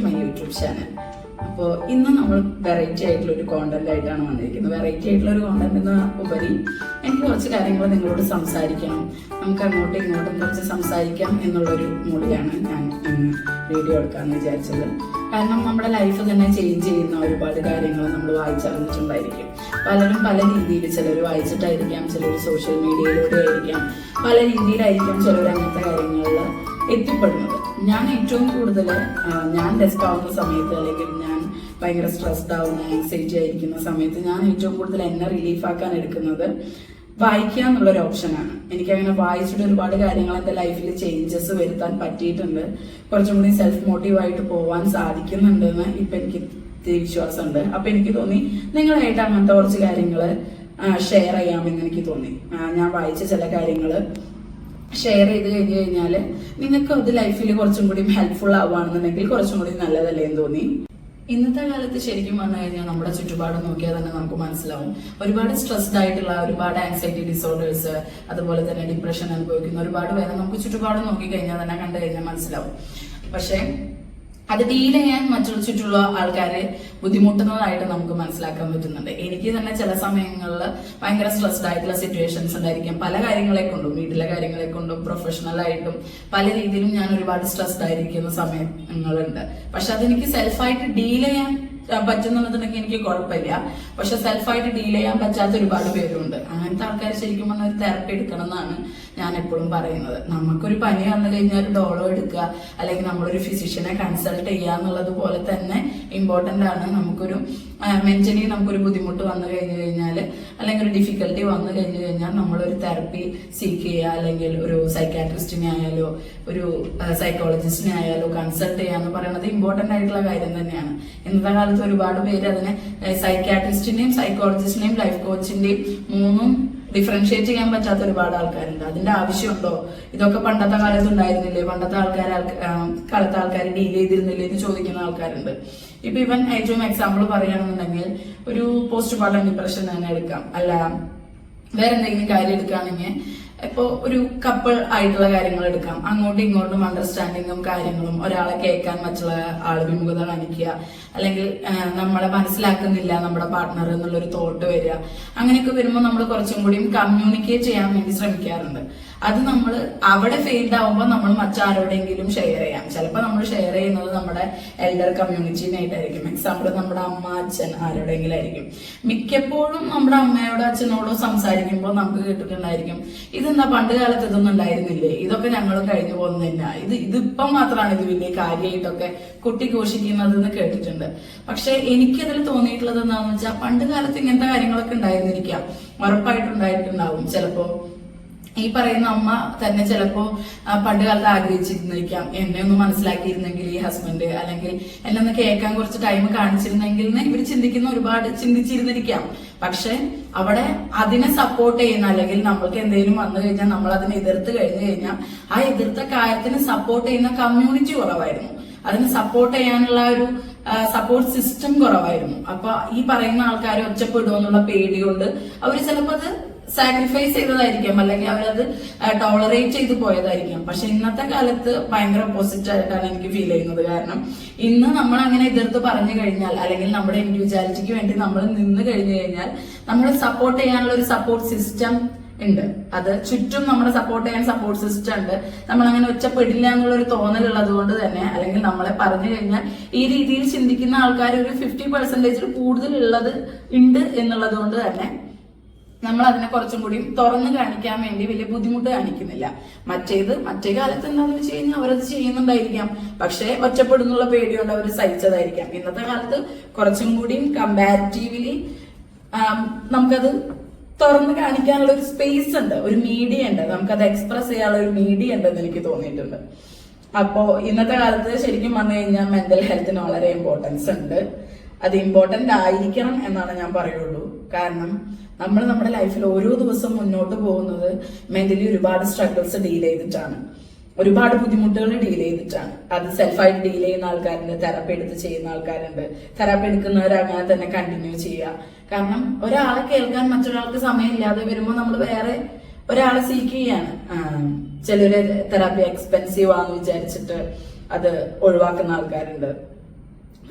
My YouTube channel. അപ്പോൾ ഇന്ന് നമ്മൾ വെറൈറ്റി ആയിട്ടുള്ള ഒരു കോണ്ടന്റ് ആയിട്ടാണ് വന്നിരിക്കുന്നത്. വെറൈറ്റി ആയിട്ടുള്ള ഒരു കോണ്ടന്റ് എന്ന ഉപരി എനിക്ക് കുറച്ച് കാര്യങ്ങൾ നിങ്ങളോട് സംസാരിക്കണം, നമുക്ക് അങ്ങോട്ടും ഇങ്ങോട്ടും കുറച്ച് സംസാരിക്കാം എന്നുള്ളൊരു മൂഡിലാണ് ഞാൻ ഇന്ന് വീഡിയോ എടുക്കാമെന്ന് വിചാരിച്ചത്. കാരണം നമ്മുടെ ലൈഫ് തന്നെ ചേഞ്ച് ചെയ്യുന്ന ഒരുപാട് കാര്യങ്ങൾ നമ്മൾ വായിച്ചറിഞ്ഞിട്ടുണ്ടായിരിക്കും. പലരും പല രീതിയിൽ, ചിലർ വായിച്ചിട്ടായിരിക്കാം, ചിലർ സോഷ്യൽ മീഡിയയിലൂടെ ആയിരിക്കാം, പല രീതിയിലായിരിക്കും ചിലർ അങ്ങനത്തെ കാര്യങ്ങളിൽ എത്തിപ്പെടുന്നത്. ഞാൻ ഏറ്റവും കൂടുതൽ ഞാൻ ഡെസ്ക് ആവുന്ന സമയത്ത്, അല്ലെങ്കിൽ ഞാൻ ഭയങ്കര സ്ട്രെസ്ഡ് ആവുന്ന, ആൻസൈറ്റി ആയിരിക്കുന്ന സമയത്ത് ഞാൻ ഏറ്റവും കൂടുതൽ എന്നെ റിലീഫാക്കാൻ എടുക്കുന്നത് വായിക്കുക എന്നുള്ളൊരു ഓപ്ഷനാണ്. എനിക്കങ്ങനെ വായിച്ചിട്ട് ഒരുപാട് കാര്യങ്ങൾ എൻ്റെ ലൈഫിൽ ചേഞ്ചസ് വരുത്താൻ പറ്റിയിട്ടുണ്ട്. കുറച്ചും കൂടി സെൽഫ് മോട്ടീവായിട്ട് പോകാൻ സാധിക്കുന്നുണ്ടെന്ന് ഇപ്പം എനിക്ക് വിശ്വാസമുണ്ട്. അപ്പം എനിക്ക് തോന്നി നിങ്ങളായിട്ട് അങ്ങനത്തെ കുറച്ച് കാര്യങ്ങൾ ഷെയർ ചെയ്യാമെന്ന് എനിക്ക് തോന്നി. ഞാൻ വായിച്ച ചില കാര്യങ്ങൾ ഷെയർ ചെയ്ത് കഴിഞ്ഞ് കഴിഞ്ഞാൽ നിങ്ങൾക്ക് അത് ലൈഫിൽ കുറച്ചും കൂടി ഹെൽപ്ഫുൾ ആവുകയാണെന്നുണ്ടെങ്കിൽ കുറച്ചും കൂടി നല്ലതല്ലേ എന്ന് തോന്നി. ഇന്നത്തെ കാലത്ത് ശരിക്കും പറഞ്ഞു കഴിഞ്ഞാൽ നമ്മുടെ ചുറ്റുപാട് നോക്കിയാൽ തന്നെ നമുക്ക് മനസ്സിലാവും. ഒരുപാട് സ്ട്രെസ്ഡ് ആയിട്ടുള്ള, ഒരുപാട് ആൻസൈറ്റി ഡിസോർഡേഴ്സ്, അതുപോലെ തന്നെ ഡിപ്രഷൻ അനുഭവിക്കുന്ന ഒരുപാട് പേരെ നമുക്ക് ചുറ്റുപാട് നോക്കിക്കഴിഞ്ഞാൽ തന്നെ കണ്ടു കഴിഞ്ഞാൽ മനസ്സിലാവും. പക്ഷേ അത് ഡീൽ ചെയ്യാൻ മറ്റുള്ള ചുറ്റുള്ള ആൾക്കാരെ ബുദ്ധിമുട്ടുന്നതായിട്ട് നമുക്ക് മനസ്സിലാക്കാൻ പറ്റുന്നുണ്ട്. എനിക്ക് തന്നെ ചില സമയങ്ങളിൽ ഭയങ്കര സ്ട്രെസ്ഡ് ആയിട്ടുള്ള സിറ്റുവേഷൻസ് ഉണ്ടായിരിക്കും. പല കാര്യങ്ങളെ കൊണ്ടും, വീട്ടിലെ കാര്യങ്ങളെ കൊണ്ടും പ്രൊഫഷണലായിട്ടും പല രീതിയിലും ഞാൻ ഒരുപാട് സ്ട്രെസ്ഡ് ആയിരിക്കുന്ന സമയങ്ങളുണ്ട്. പക്ഷെ അതെനിക്ക് സെൽഫായിട്ട് ഡീൽ ചെയ്യാൻ പറ്റുന്നുണ്ടെന്നുണ്ടെങ്കിൽ എനിക്ക് കുഴപ്പമില്ല. പക്ഷെ സെൽഫായിട്ട് ഡീൽ ചെയ്യാൻ പറ്റാത്ത ഒരുപാട് പേരുണ്ട്. അങ്ങനത്തെ ആൾക്കാർ ശരിക്കും പറഞ്ഞാൽ ഒരു തെറപ്പി എടുക്കണം എന്നാണ് ഞാൻ എപ്പോഴും പറയുന്നത്. നമുക്കൊരു പനി വന്നു കഴിഞ്ഞാൽ ഒരു ഡോളോ എടുക്കുക, അല്ലെങ്കിൽ നമ്മളൊരു ഫിസിഷ്യനെ കൺസൾട്ട് ചെയ്യുക എന്നുള്ളത് പോലെ തന്നെ ഇമ്പോർട്ടൻ്റ് ആണ്. നമുക്കൊരു മെന്റലി നമുക്കൊരു ബുദ്ധിമുട്ട് വന്നു കഴിഞ്ഞു കഴിഞ്ഞാൽ, അല്ലെങ്കിൽ ഒരു ഡിഫിക്കൽട്ടി വന്നു കഴിഞ്ഞു കഴിഞ്ഞാൽ നമ്മളൊരു തെറപ്പി സീക്ക് ചെയ്യുക, അല്ലെങ്കിൽ ഒരു സൈക്കാട്രിസ്റ്റിനെ ആയാലോ ഒരു സൈക്കോളജിസ്റ്റിനെ ആയാലോ കൺസൾട്ട് ചെയ്യുക എന്ന് പറയുന്നത് ഇമ്പോർട്ടൻ്റ് ആയിട്ടുള്ള കാര്യം തന്നെയാണ്. ഇന്നത്തെ കാലത്ത് ഒരുപാട് പേര് അതിനെ സൈക്കാട്രിസ്റ്റിന്റെയും സൈക്കോളജിസ്റ്റിന്റെയും ലൈഫ് കോച്ചിന്റെയും മൂന്നും ഡിഫറൻഷിയേറ്റ് ചെയ്യാൻ പറ്റാത്ത ഒരുപാട് ആൾക്കാരുണ്ട്. അതിന്റെ ആവശ്യമുണ്ടോ? ഇതൊക്കെ പണ്ടത്തെ കാലത്ത് ഉണ്ടായിരുന്നില്ലേ? പണ്ടത്തെ കാലത്തെ ആൾക്കാർ ഡീൽ ചെയ്തിരുന്നില്ലേ എന്ന് ചോദിക്കുന്ന ആൾക്കാരുണ്ട്. ഇപ്പൊ ഇവൻ ഏറ്റവും എക്സാമ്പിൾ പറയുകയാണെന്നുണ്ടെങ്കിൽ ഒരു പോസ്റ്റ് പാർട്ടം ഡിപ്രഷൻ തന്നെ എടുക്കാം, അല്ല വേറെ എന്തെങ്കിലും കാര്യം എടുക്കുകയാണെങ്കിൽ ഇപ്പോൾ ഒരു കപ്പിൾ ആയിട്ടുള്ള കാര്യങ്ങൾ എടുക്കാം. അങ്ങോട്ടും ഇങ്ങോട്ടും അണ്ടർസ്റ്റാൻഡിങ്ങും കാര്യങ്ങളും, ഒരാളെ കേൾക്കാൻ മറ്റുള്ള ആൾ വിമുഖത കാണിക്കുക, അല്ലെങ്കിൽ നമ്മളെ മനസ്സിലാക്കുന്നില്ല നമ്മുടെ പാർട്ട്ണർ എന്നുള്ളൊരു തോട്ട് വരിക. അങ്ങനെയൊക്കെ വരുമ്പോൾ നമ്മൾ കുറച്ചും കൂടിയും കമ്മ്യൂണിക്കേറ്റ് ചെയ്യാൻ വേണ്ടി ശ്രമിക്കാറുണ്ട്. അത് നമ്മൾ അവിടെ ഫെയിൽഡ് ആവുമ്പോൾ നമ്മൾ മറ്റാരോടെങ്കിലും ഷെയർ ചെയ്യാം. ചിലപ്പോൾ നമ്മൾ ഷെയർ ചെയ്യുന്നത് നമ്മുടെ എൽഡർ കമ്മ്യൂണിറ്റീനായിട്ടായിരിക്കും. എക്സാമ്പിൾ നമ്മുടെ അമ്മ, അച്ഛൻ, ആരോടെങ്കിലും ആയിരിക്കും. മിക്കപ്പോഴും നമ്മുടെ അമ്മയോടോ അച്ഛനോടോ സംസാരിക്കുമ്പോൾ നമുക്ക് കേട്ടിട്ടുണ്ടായിരിക്കും, ഇതെന്താ പണ്ട് കാലത്ത് ഇതൊന്നും ഉണ്ടായിരുന്നില്ലേ, ഇതൊക്കെ ഞങ്ങളും കഴിഞ്ഞു പോകുന്നില്ല, ഇതിപ്പം മാത്രമാണ് ഇത് വലിയ കാര്യമായിട്ടൊക്കെ കുട്ടി ഘോഷിക്കുന്നത് എന്ന് കേട്ടിട്ടുണ്ട്. പക്ഷെ എനിക്കതിൽ തോന്നിയിട്ടുള്ളത് എന്താണെന്ന് വെച്ചാൽ, പണ്ട് കാലത്ത് ഇങ്ങനത്തെ കാര്യങ്ങളൊക്കെ ഉണ്ടായിരുന്നിരിക്കാം, ഉറപ്പായിട്ടുണ്ടായിട്ടുണ്ടാവും. ചിലപ്പോ ഈ പറയുന്ന അമ്മ തന്നെ ചിലപ്പോ പണ്ട് കാലത്ത് ആഗ്രഹിച്ചിരുന്നിരിക്കാം, എന്നെ ഒന്ന് മനസ്സിലാക്കിയിരുന്നെങ്കിൽ ഈ ഹസ്ബൻഡ്, അല്ലെങ്കിൽ എന്നെ ഒന്ന് കേൾക്കാൻ കുറച്ച് ടൈം കാണിച്ചിരുന്നെങ്കിൽ എന്ന് ഇവർ ഒരുപാട് ചിന്തിച്ചിരുന്നിരിക്കാം. പക്ഷെ അവിടെ അതിനെ സപ്പോർട്ട് ചെയ്യുന്ന, അല്ലെങ്കിൽ നമ്മൾക്ക് എന്തെങ്കിലും വന്നു കഴിഞ്ഞാൽ നമ്മൾ അതിനെ എതിർത്ത് കഴിഞ്ഞു കഴിഞ്ഞാൽ ആ എതിർത്ത കാര്യത്തിന് സപ്പോർട്ട് ചെയ്യുന്ന കമ്മ്യൂണിറ്റി കുറവായിരുന്നു. അതിന് സപ്പോർട്ട് ചെയ്യാനുള്ള ഒരു സപ്പോർട്ട് സിസ്റ്റം കുറവായിരുന്നു. അപ്പൊ ഈ പറയുന്ന ആൾക്കാർ ഒറ്റപ്പെടുമോ എന്നുള്ള പേടി കൊണ്ട് അവർ ചിലപ്പോൾ അത് സാക്രിഫൈസ് ചെയ്തതായിരിക്കാം, അല്ലെങ്കിൽ അവരത് ടോളറേറ്റ് ചെയ്ത് പോയതായിരിക്കാം. പക്ഷെ ഇന്നത്തെ കാലത്ത് ഭയങ്കര ഓപ്പോസിറ്റ് ആയിട്ടാണ് എനിക്ക് ഫീൽ ചെയ്യുന്നത്. കാരണം ഇന്ന് നമ്മൾ അങ്ങനെ എതിർത്ത് പറഞ്ഞു കഴിഞ്ഞാൽ, അല്ലെങ്കിൽ നമ്മുടെ ഇൻഡിവിജ്വാലിറ്റിക്ക് വേണ്ടി നമ്മൾ നിന്ന് കഴിഞ്ഞു കഴിഞ്ഞാൽ, നമ്മളെ സപ്പോർട്ട് ചെയ്യാനുള്ള ഒരു സപ്പോർട്ട് സിസ്റ്റം ഉണ്ട്. അത് ചുറ്റും നമ്മളെ സപ്പോർട്ട് ചെയ്യാൻ സപ്പോർട്ട് സിസ്റ്റം ഉണ്ട്. നമ്മൾ അങ്ങനെ ഒറ്റപ്പെടില്ല എന്നുള്ളൊരു തോന്നലുള്ളത് കൊണ്ട് തന്നെ, അല്ലെങ്കിൽ നമ്മളെ പറഞ്ഞു കഴിഞ്ഞാൽ ഈ രീതിയിൽ ചിന്തിക്കുന്ന ആൾക്കാർ ഒരു 50% കൂടുതൽ ഉണ്ട് എന്നുള്ളത് കൊണ്ട് തന്നെ നമ്മൾ അതിനെ കുറച്ചും കൂടി തുറന്ന് കാണിക്കാൻ വേണ്ടി വലിയ ബുദ്ധിമുട്ട് കാണിക്കുന്നില്ല. മറ്റേ കാലത്ത് എന്താണെന്ന് വെച്ച് കഴിഞ്ഞാൽ അവരത് ചെയ്യുന്നുണ്ടായിരിക്കാം, പക്ഷെ ഒറ്റപ്പെടുന്നുള്ള പേടിയോണ്ട് അവർ സഹിച്ചതായിരിക്കാം. ഇന്നത്തെ കാലത്ത് കുറച്ചും കൂടി കമ്പാരിറ്റീവ്ലി നമുക്കത് തുറന്ന് കാണിക്കാനുള്ള ഒരു സ്പേസ് ഉണ്ട്, ഒരു മീഡിയ ഉണ്ട്, നമുക്കത് എക്സ്പ്രസ് ചെയ്യാനുള്ള ഒരു മീഡിയ ഉണ്ടെന്ന് എനിക്ക് തോന്നിയിട്ടുണ്ട്. അപ്പോ ഇന്നത്തെ കാലത്ത് ശരിക്കും പറഞ്ഞു കഴിഞ്ഞാൽ മെന്റൽ ഹെൽത്തിന് വളരെ ഇമ്പോർട്ടൻസ് ഉണ്ട്. അത് ഇമ്പോർട്ടന്റ് ആയിരിക്കണം എന്നാണ് ഞാൻ പറയുള്ളൂ. കാരണം നമ്മൾ നമ്മുടെ ലൈഫിൽ ഓരോ ദിവസം മുന്നോട്ട് പോകുന്നത് മെന്റലി ഒരുപാട് സ്ട്രഗിൾസ് ഡീൽ ചെയ്തിട്ടാണ്, ഒരുപാട് ബുദ്ധിമുട്ടുകൾ ഡീൽ ചെയ്തിട്ടാണ്. അത് സെൽഫായിട്ട് ഡീൽ ചെയ്യുന്ന ആൾക്കാരുണ്ട്, തെറാപ്പി എടുത്ത് ചെയ്യുന്ന ആൾക്കാരുണ്ട്. തെറാപ്പി എടുക്കുന്നവർ അങ്ങനെ തന്നെ കണ്ടിന്യൂ ചെയ്യുക. കാരണം ഒരാളെ കേൾക്കാൻ മറ്റൊരാൾക്ക് സമയമില്ലാതെ വരുമ്പോൾ നമ്മൾ വേറെ ഒരാളെ സീക്ക് ചെയ്യാണ്. ചിലര് തെറാപ്പി എക്സ്പെൻസീവ് ആണെന്ന് വിചാരിച്ചിട്ട് അത് ഒഴിവാക്കുന്ന ആൾക്കാരുണ്ട്.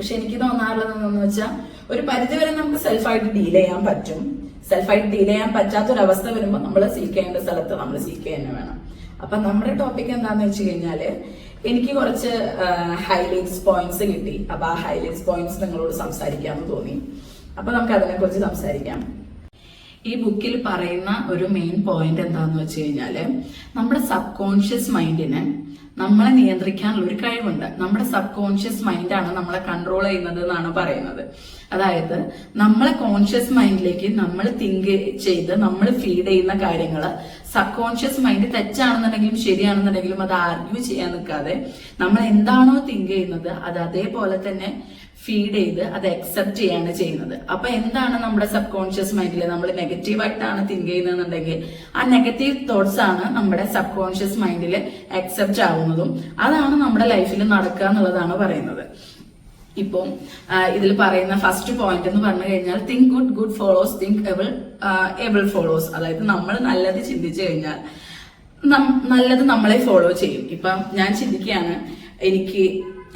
പക്ഷെ എനിക്ക് തോന്നാറുള്ളത് എന്താണെന്ന് വെച്ചാൽ ഒരു പരിധിവരെ നമുക്ക് സെൽഫായിട്ട് ഡീൽ ചെയ്യാൻ പറ്റും. സെൽഫായിട്ട് ഡീൽ ചെയ്യാൻ പറ്റാത്തൊരവസ്ഥ വരുമ്പോൾ നമ്മൾ സീക്ക് ചെയ്യേണ്ട സ്ഥലത്ത് നമ്മൾ സീക്ക് തന്നെ വേണം. അപ്പൊ നമ്മുടെ ടോപ്പിക് എന്താന്ന് വെച്ച് കഴിഞ്ഞാല് എനിക്ക് കുറച്ച് ഹൈലൈറ്റ്സ് പോയിന്റ്സ് കിട്ടി. അപ്പൊ ആ ഹൈലൈറ്റ്സ് പോയിന്റ്സ് നിങ്ങളോട് സംസാരിക്കാമെന്ന് തോന്നി. അപ്പൊ നമുക്ക് അതിനെ കുറിച്ച് സംസാരിക്കാം. ഈ ബുക്കിൽ പറയുന്ന ഒരു മെയിൻ പോയിന്റ് എന്താന്ന് വെച്ച് കഴിഞ്ഞാല് നമ്മുടെ സബ് കോൺഷ്യസ് മൈൻഡിന് നമ്മളെ നിയന്ത്രിക്കാനുള്ള ഒരു കഴിവുണ്ട്. നമ്മുടെ സബ് കോൺഷ്യസ് മൈൻഡാണ് നമ്മളെ കൺട്രോൾ ചെയ്യുന്നത് എന്നാണ് പറയുന്നത്. അതായത് നമ്മളെ കോൺഷ്യസ് മൈൻഡിലേക്ക് നമ്മൾ തിങ്ക് ചെയ്ത് നമ്മൾ ഫീഡ് ചെയ്യുന്ന കാര്യങ്ങൾ സബ് കോൺഷ്യസ് മൈൻഡ് തെറ്റാണെന്നുണ്ടെങ്കിലും ശരിയാണെന്നുണ്ടെങ്കിലും അത് ആർഗ്യൂ ചെയ്യാൻ നിൽക്കാതെ നമ്മൾ എന്താണോ തിങ്ക് ചെയ്യുന്നത് അത് അതേപോലെ തന്നെ ഫീഡ് ചെയ്ത് അത് അക്സെപ്റ്റ് ചെയ്യാണ് ചെയ്യുന്നത്. അപ്പൊ എന്താണ് നമ്മുടെ സബ് കോൺഷ്യസ് മൈൻഡിൽ നമ്മൾ നെഗറ്റീവായിട്ടാണ് തിങ്ക് ചെയ്യുന്നതെന്നുണ്ടെങ്കിൽ ആ നെഗറ്റീവ് തോട്ട്സ് ആണ് നമ്മുടെ സബ് കോൺഷ്യസ് മൈൻഡിൽ അക്സെപ്റ്റ് ആവുന്നതും അതാണ് നമ്മുടെ ലൈഫിൽ നടക്കുക എന്നുള്ളതാണ് പറയുന്നത്. ഇപ്പം ഇതിൽ പറയുന്ന ഫസ്റ്റ് പോയിന്റ് എന്ന് പറഞ്ഞു കഴിഞ്ഞാൽ think good follows, think able follows. അതായത് നമ്മൾ നല്ലത് ചിന്തിച്ചു കഴിഞ്ഞാൽ നല്ലത് നമ്മളെ ഫോളോ ചെയ്യും. ഇപ്പം ഞാൻ ചിന്തിക്കുകയാണ്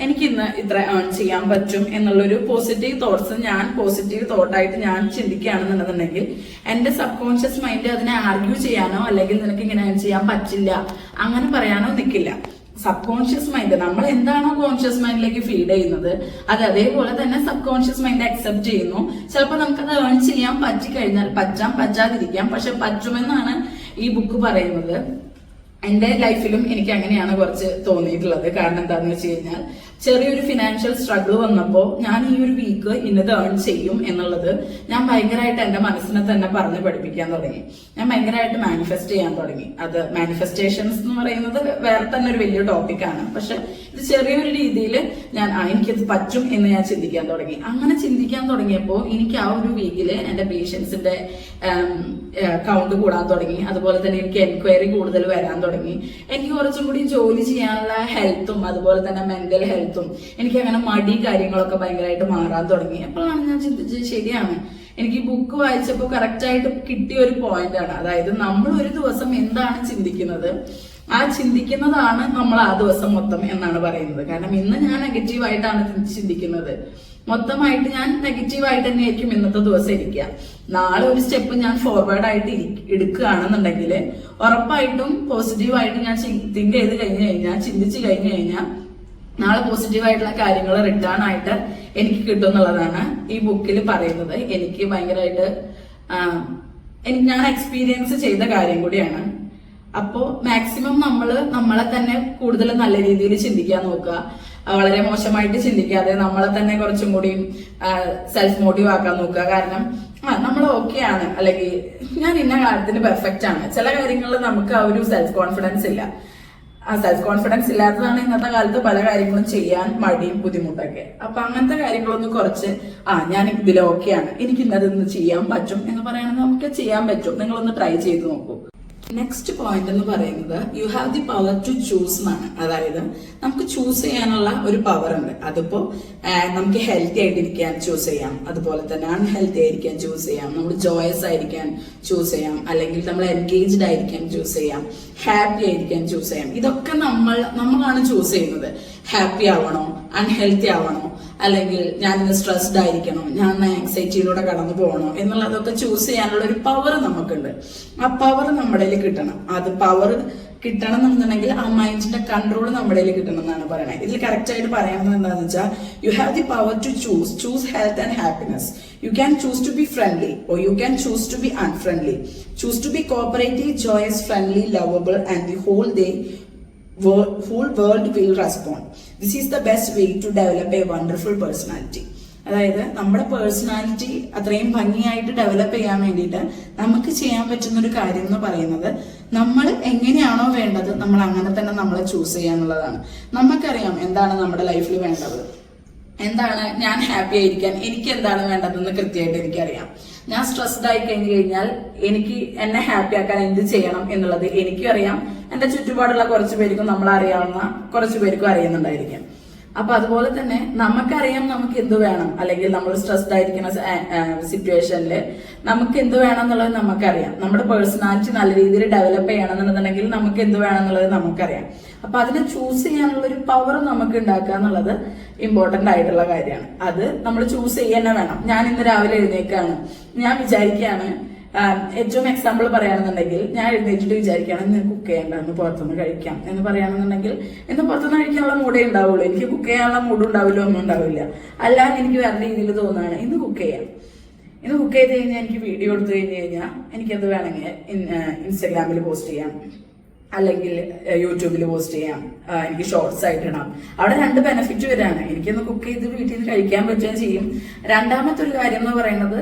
എനിക്ക് ഇന്ന് ഇത്ര ഏൺ ചെയ്യാൻ പറ്റും എന്നുള്ളൊരു പോസിറ്റീവ് തോട്ട്സ് ഞാൻ പോസിറ്റീവ് തോട്ടായിട്ട് ഞാൻ ചിന്തിക്കുകയാണെന്നുണ്ടെന്നുണ്ടെങ്കിൽ എന്റെ സബ് കോൺഷ്യസ് മൈൻഡ് അതിനെ ആർഗ്യൂ ചെയ്യാനോ അല്ലെങ്കിൽ നിനക്ക് ഇങ്ങനെ ഏൺ ചെയ്യാൻ പറ്റില്ല അങ്ങനെ പറയാനോ നിൽക്കില്ല. സബ് കോൺഷ്യസ് മൈൻഡ് നമ്മൾ എന്താണോ കോൺഷ്യസ് മൈൻഡിലേക്ക് ഫീഡ് ചെയ്യുന്നത് അത് അതേപോലെ തന്നെ സബ് കോൺഷ്യസ് മൈൻഡ് അക്സെപ്റ്റ് ചെയ്യുന്നു. ചിലപ്പോൾ നമുക്കത് ഏൺ ചെയ്യാൻ പറ്റിക്കഴിഞ്ഞാൽ പറ്റാതിരിക്കാം, പക്ഷെ പറ്റുമെന്നാണ് ഈ ബുക്ക് പറയുന്നത്. എന്റെ ലൈഫിലും എനിക്ക് അങ്ങനെയാണ് കുറച്ച് തോന്നിയിട്ടുള്ളത്. കാരണം എന്താന്ന് വെച്ച് കഴിഞ്ഞാൽ ചെറിയൊരു ഫിനാൻഷ്യൽ സ്ട്രഗിൾ വന്നപ്പോൾ ഞാൻ ഈ ഒരു വീക്ക് ഇന്നത് ഏൺ ചെയ്യും എന്നുള്ളത് ഞാൻ ഭയങ്കരമായിട്ട് എന്റെ മനസ്സിനെ തന്നെ പറഞ്ഞ് പഠിപ്പിക്കാൻ തുടങ്ങി. ഞാൻ ഭയങ്കരമായിട്ട് മാനിഫെസ്റ്റ് ചെയ്യാൻ തുടങ്ങി. അത് മാനിഫെസ്റ്റേഷൻസ് എന്ന് പറയുന്നത് വേറെ തന്നെ ഒരു വലിയ ടോപ്പിക്കാണ്. പക്ഷെ ഇത് ചെറിയൊരു രീതിയിൽ ഞാൻ എനിക്കത് പറ്റും എന്ന് ഞാൻ ചിന്തിക്കാൻ തുടങ്ങി. അങ്ങനെ ചിന്തിക്കാൻ തുടങ്ങിയപ്പോൾ എനിക്ക് ആ ഒരു വീക്കില് എന്റെ പേഷ്യൻസിന്റെ കൗണ്ട് കൂടാൻ തുടങ്ങി. അതുപോലെ തന്നെ എനിക്ക് എൻക്വയറി കൂടുതൽ വരാൻ തുടങ്ങി. എനിക്ക് കുറച്ചും കൂടി ജോലി ചെയ്യാനുള്ള ഹെൽത്തും അതുപോലെ തന്നെ മെന്റൽ ഹെൽത്തും എനിക്ക് അങ്ങനെ മടി കാര്യങ്ങളൊക്കെ ഭയങ്കരമായിട്ട് മാറാൻ തുടങ്ങി. അപ്പോഴാണ് ഞാൻ ചിന്തിച്ചത് ശരിയാണ്, എനിക്ക് ഈ ബുക്ക് വായിച്ചപ്പോൾ കറക്റ്റ് ആയിട്ട് കിട്ടിയ ഒരു പോയിന്റ് ആണ്. അതായത് നമ്മൾ ഒരു ദിവസം എന്താണ് ചിന്തിക്കുന്നത് ആ ചിന്തിക്കുന്നതാണ് നമ്മൾ ആ ദിവസം മൊത്തം എന്നാണ് പറയുന്നത്. കാരണം ഇന്ന് ഞാൻ നെഗറ്റീവായിട്ടാണ് ചിന്തിക്കുന്നത്, മൊത്തമായിട്ട് ഞാൻ നെഗറ്റീവായിട്ട് തന്നെ ആയിരിക്കും ഇന്നത്തെ ദിവസം ഇരിക്കുക. നാളെ ഒരു സ്റ്റെപ്പ് ഞാൻ ഫോർവേഡ് ആയിട്ട് എടുക്കുകയാണെന്നുണ്ടെങ്കിൽ ഉറപ്പായിട്ടും പോസിറ്റീവായിട്ട് ഞാൻ തിങ്ക് ചെയ്ത് ചിന്തിച്ചു കഴിഞ്ഞു കഴിഞ്ഞാൽ നാളെ പോസിറ്റീവായിട്ടുള്ള കാര്യങ്ങൾ റിട്ടേൺ ആയിട്ട് എനിക്ക് കിട്ടും എന്നുള്ളതാണ് ഈ ബുക്കിൽ പറയുന്നത്. എനിക്ക് ഭയങ്കരമായിട്ട് ഞാൻ എക്സ്പീരിയൻസ് ചെയ്ത കാര്യം കൂടിയാണ്. അപ്പോ മാക്സിമം നമ്മളെ തന്നെ കൂടുതൽ നല്ല രീതിയിൽ ചിന്തിക്കാൻ നോക്കുക. വളരെ മോശമായിട്ട് ചിന്തിക്കാതെ നമ്മളെ തന്നെ കുറച്ചും കൂടി സെൽഫ് മോട്ടീവ് ആക്കാൻ നോക്കുക. കാരണം നമ്മൾ ഓക്കെ ആണ്, അല്ലെങ്കിൽ ഞാൻ ഇന്ന കാര്യത്തിന് പെർഫെക്റ്റ് ആണ്. ചില കാര്യങ്ങളിൽ നമുക്ക് ആ ഒരു സെൽഫ് കോൺഫിഡൻസ് ഇല്ല. ആ സെൽഫ് കോൺഫിഡൻസ് ഇല്ലാത്തതാണ് ഇന്നത്തെ കാലത്ത് പല കാര്യങ്ങളും ചെയ്യാൻ മടിയും ബുദ്ധിമുട്ടൊക്കെ. അപ്പൊ അങ്ങനത്തെ കാര്യങ്ങളൊന്നും കുറച്ച് ഞാൻ ഇതിൽ ഓക്കെയാണ്, എനിക്ക് ഇന്നതൊന്ന് ചെയ്യാൻ പറ്റും എന്ന് പറയുന്നത് നമുക്ക് ചെയ്യാൻ പറ്റും. നിങ്ങളൊന്ന് ട്രൈ ചെയ്ത് നോക്കൂ. നെക്സ്റ്റ് പോയിന്റ് എന്ന് പറയുന്നത് you have the power to choose എന്നാണ്. അതായത് നമുക്ക് ചൂസ് ചെയ്യാനുള്ള ഒരു പവർ ഉണ്ട്. അതിപ്പോ നമുക്ക് ഹെൽത്തി ആയിട്ടിരിക്കാൻ ചൂസ് ചെയ്യാം, അതുപോലെ തന്നെ അൺഹെൽത്തി ആയിരിക്കാൻ ചൂസ് ചെയ്യാം, നമ്മൾ ജോയസ് ആയിരിക്കാൻ ചൂസ് ചെയ്യാം, അല്ലെങ്കിൽ നമ്മൾ എൻഗേജ്ഡ് ആയിരിക്കാൻ ചൂസ് ചെയ്യാം, ഹാപ്പി ആയിരിക്കാൻ ചൂസ് ചെയ്യാം. ഇതൊക്കെ നമ്മളാണ് ചൂസ് ചെയ്യുന്നത്. ഹാപ്പി ആവണോ, അൺഹെൽത്തി ആവണോ, അല്ലെങ്കിൽ ഞാനിന്ന് സ്ട്രെസ്ഡ് ആയിരിക്കണോ, ഞാൻ ആങ്സൈറ്റിയിലൂടെ കടന്നു പോകണോ എന്നുള്ളതൊക്കെ ചൂസ് ചെയ്യാനുള്ള ഒരു പവർ നമുക്കുണ്ട്. ആ പവർ നമ്മുടെ കിട്ടണം. അത് പവർ കിട്ടണം എന്നുണ്ടെങ്കിൽ ആ മൈൻഡിന്റെ കൺട്രോൾ നമ്മുടെ കിട്ടണം എന്നാണ് പറയുന്നത്. ഇതിൽ കറക്റ്റ് ആയിട്ട് പറയുന്നത് എന്താണെന്ന് വെച്ചാൽ you have the power to choose health and happiness. You can choose to be friendly or you can choose to be unfriendly. Choose to be cooperative, joyous, friendly, lovable and the whole world will respond. This is the best way to develop a wonderful personality. അതായത് നമ്മുടെ personality അത്രയും ഭംഗിയായിട്ട് develop ചെയ്യാൻ വേണ്ടിയിട്ട് നമുക്ക് ചെയ്യാൻ പറ്റുന്ന ഒരു കാര്യം എന്ന് പറയുന്നത് നമ്മൾ എങ്ങനെയാണോ വേണ്ടത് നമ്മൾ അങ്ങനെ തന്നെ നമ്മളെ ചൂസ് ചെയ്യാന്നുള്ളതാണ്. നമുക്കറിയാം എന്താണ് നമ്മുടെ ലൈഫിൽ വേണ്ടത്, എന്താണ് ഞാൻ ഹാപ്പി ആയിരിക്കാൻ എനിക്ക് എന്താണ് വേണ്ടതെന്ന് കൃത്യമായിട്ട് എനിക്കറിയാം. ഞാൻ സ്ട്രെസ്ഡ് ആയി കഴിഞ്ഞു കഴിഞ്ഞാൽ എനിക്ക് എന്നെ ഹാപ്പി ആക്കാൻ എന്ത് ചെയ്യണം എന്നുള്ളത് എനിക്കും അറിയാം. എന്റെ ചുറ്റുപാടുള്ള കുറച്ചു പേർക്കും നമ്മളറിയാവുന്ന കുറച്ചു പേർക്കും അറിയുന്നുണ്ടായിരിക്കാം. അപ്പൊ അതുപോലെ തന്നെ നമുക്കറിയാം നമുക്ക് എന്ത് വേണം, അല്ലെങ്കിൽ നമ്മൾ സ്ട്രെസ്ഡ് ആയിരിക്കുന്ന സിറ്റുവേഷനിൽ നമുക്ക് എന്ത് വേണം എന്നുള്ളത് നമുക്കറിയാം. നമ്മുടെ പേഴ്സണാലിറ്റി നല്ല രീതിയിൽ ഡെവലപ്പ് ചെയ്യണമെന്നുണ്ടെങ്കിൽ നമുക്ക് എന്ത് വേണം എന്നുള്ളത് നമുക്കറിയാം. അപ്പൊ അതിനെ ചൂസ് ചെയ്യാനുള്ള ഒരു പവർ നമുക്ക് ഉണ്ടാക്കുക എന്നുള്ളത് ഇമ്പോർട്ടന്റ് ആയിട്ടുള്ള കാര്യമാണ്. അത് നമ്മൾ ചൂസ് ചെയ്യാൻ വേണം. ഞാൻ ഇന്ന് രാവിലെ എഴുന്നേക്കാണ്, ഞാൻ വിചാരിക്കുകയാണ്, ഏറ്റവും എക്സാമ്പിൾ പറയുകയാണെന്നുണ്ടെങ്കിൽ, ഞാൻ എഴുന്നേറ്റിട്ട് വിചാരിക്കുകയാണ് ഇന്ന് കുക്ക് ചെയ്യേണ്ട, ഇന്ന് പുറത്തുനിന്ന് കഴിക്കാം എന്ന് പറയുകയാണെന്നുണ്ടെങ്കിൽ, ഇന്ന് പുറത്തുനിന്ന് കഴിക്കാനുള്ള മൂഡേ ഉണ്ടാവുള്ളൂ. എനിക്ക് കുക്ക് ചെയ്യാനുള്ള മൂഡ് ഉണ്ടാവില്ല, ഒന്നും ഉണ്ടാവില്ല. അല്ല, എനിക്ക് വേറെ രീതിയിൽ തോന്നുകയാണ് ഇന്ന് കുക്ക് ചെയ്യാം. ഇന്ന് കുക്ക് ചെയ്ത് കഴിഞ്ഞാൽ എനിക്ക് വീഡിയോ എടുത്തു കഴിഞ്ഞ് കഴിഞ്ഞാൽ എനിക്കത് വേണമെങ്കിൽ ഇൻസ്റ്റാഗ്രാമിൽ പോസ്റ്റ് ചെയ്യാം, അല്ലെങ്കിൽ യൂട്യൂബിൽ പോസ്റ്റ് ചെയ്യാം, എനിക്ക് ഷോർട്സ് ആയിട്ട് ഇടാം. അവിടെ 2 ബെനിഫിറ്റ് വരാണ്. എനിക്കൊന്ന് കുക്ക് ചെയ്ത് വീട്ടിൽ നിന്ന് കഴിക്കാൻ പറ്റുകയും ചെയ്യും. രണ്ടാമത്തെ ഒരു കാര്യം എന്ന് പറയുന്നത്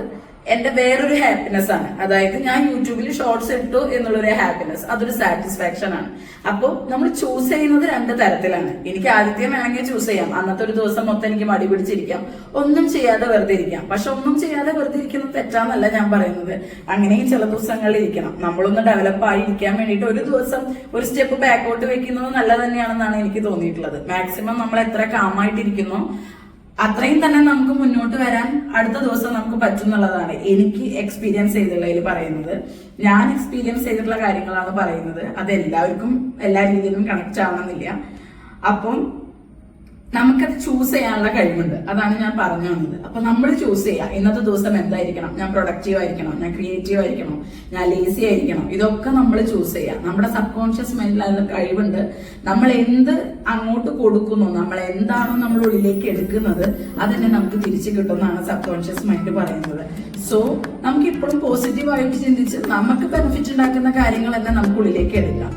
എന്റെ വേറൊരു ഹാപ്പിനെസ് ആണ്. അതായത് ഞാൻ യൂട്യൂബിൽ ഷോർട്സ് ഇട്ടു എന്നുള്ളൊരു ഹാപ്പിനെസ്, അതൊരു സാറ്റിസ്ഫാക്ഷൻ ആണ്. അപ്പോൾ നമ്മൾ ചൂസ് ചെയ്യുന്നത് 2 തരത്തിലാണ്. എനിക്ക് ആദ്യം വേണമെങ്കിൽ ചൂസ് ചെയ്യാം, അന്നത്തെ ഒരു ദിവസം മൊത്തം എനിക്ക് മടി പിടിച്ചിരിക്കാം, ഒന്നും ചെയ്യാതെ വെറുതെ ഇരിക്കാം. പക്ഷെ ഒന്നും ചെയ്യാതെ വെറുതെ ഇരിക്കുന്നത് തെറ്റാന്നല്ല ഞാൻ പറയുന്നത്. അങ്ങനെയും ചില ദിവസങ്ങളിൽ ഇരിക്കണം. നമ്മളൊന്ന് ഡെവലപ്പ് ആയി ഇരിക്കാൻ വേണ്ടിയിട്ട് ഒരു ദിവസം ഒരു സ്റ്റെപ്പ് ബാക്കോട്ട് വെക്കുന്നത് നല്ലത് തന്നെയാണെന്നാണ് എനിക്ക് തോന്നിയിട്ടുള്ളത്. മാക്സിമം നമ്മൾ എത്ര കാമായിട്ടിരിക്കുന്നോ അത്രയും തന്നെ നമുക്ക് മുന്നോട്ട് വരാൻ അടുത്ത ദിവസം നമുക്ക് പറ്റുന്നുള്ളതാണ് എനിക്ക് എക്സ്പീരിയൻസ് ചെയ്തുള്ളതിൽ പറയുന്നത്. ഞാൻ എക്സ്പീരിയൻസ് ചെയ്തിട്ടുള്ള കാര്യങ്ങളാണ് പറയുന്നത്. അത് എല്ലാവർക്കും എല്ലാ രീതിയിലും കണക്ട് ആവണമെന്നില്ല. അപ്പം നമുക്കത് ചൂസ് ചെയ്യാനുള്ള കഴിവുണ്ട്. അതാണ് ഞാൻ പറഞ്ഞു വന്നത്. അപ്പൊ നമ്മൾ ചൂസ് ചെയ്യാം ഇന്നത്തെ ദിവസം എന്തായിരിക്കണം. ഞാൻ പ്രൊഡക്റ്റീവ് ആയിരിക്കണം, ഞാൻ ക്രിയേറ്റീവ് ആയിരിക്കണം, ഞാൻ ലേസി ആയിരിക്കണം. ഇതൊക്കെ നമ്മൾ ചൂസ് ചെയ്യാം. നമ്മുടെ സബ് കോൺഷ്യസ് മൈൻഡിൽ അതിന് കഴിവുണ്ട്. നമ്മൾ എന്ത് അങ്ങോട്ട് കൊടുക്കുന്നു, നമ്മൾ എന്താണോ നമ്മൾ ഉള്ളിലേക്ക് എടുക്കുന്നത്, അതിനെ നമുക്ക് തിരിച്ചു കിട്ടുമെന്നാണ് സബ് കോൺഷ്യസ് മൈൻഡ് പറയുന്നത്. സോ നമുക്ക് ഇപ്പോഴും പോസിറ്റീവായിട്ട് ചിന്തിച്ച് നമുക്ക് ബെനിഫിറ്റ് ഉണ്ടാക്കുന്ന കാര്യങ്ങൾ തന്നെ നമുക്ക് ഉള്ളിലേക്ക് എടുക്കാം.